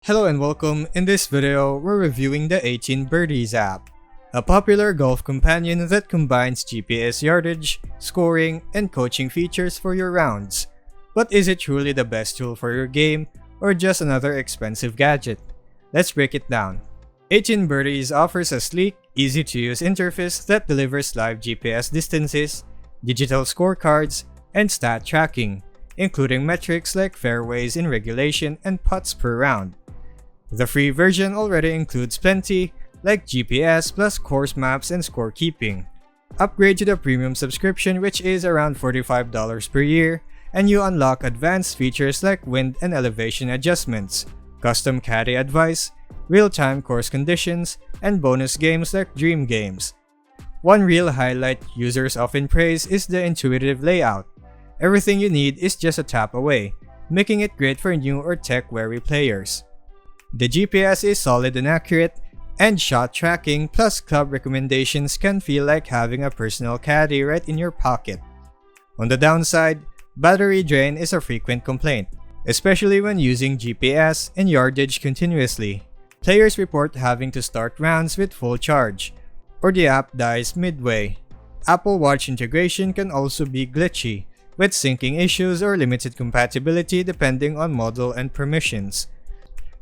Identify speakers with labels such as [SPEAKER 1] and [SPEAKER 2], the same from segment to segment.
[SPEAKER 1] Hello and welcome. In this video, we're reviewing the 18 Birdies app, a popular golf companion that combines GPS yardage, scoring, and coaching features for your rounds. But is it truly the best tool for your game, or just another expensive gadget? Let's break it down. 18 Birdies offers a sleek, easy-to-use interface that delivers live GPS distances, digital scorecards, and stat tracking, including metrics like fairways in regulation and putts per round. The free version already includes plenty, like GPS plus course maps and scorekeeping. Upgrade to the premium subscription, which is around $45 per year, and you unlock advanced features like wind and elevation adjustments, custom caddy advice, real-time course conditions, and bonus games like Dream Games. One real highlight users often praise is the intuitive layout. Everything you need is just a tap away, making it great for new or tech-wary players. The GPS is solid and accurate, and shot tracking plus club recommendations can feel like having a personal caddy right in your pocket. On the downside, battery drain is a frequent complaint, especially when using GPS and yardage continuously. Players report having to start rounds with full charge, or the app dies midway. Apple Watch integration can also be glitchy, with syncing issues or limited compatibility depending on model and permissions.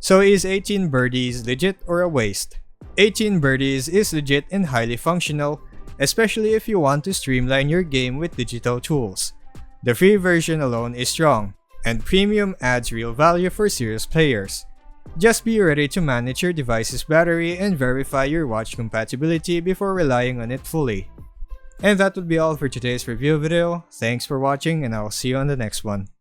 [SPEAKER 1] So is 18 Birdies legit or a waste? 18 Birdies is legit and highly functional, especially if you want to streamline your game with digital tools. The free version alone is strong, and premium adds real value for serious players. Just be ready to manage your device's battery and verify your watch compatibility before relying on it fully. And that would be all for today's review video. Thanks for watching, and I'll see you on the next one.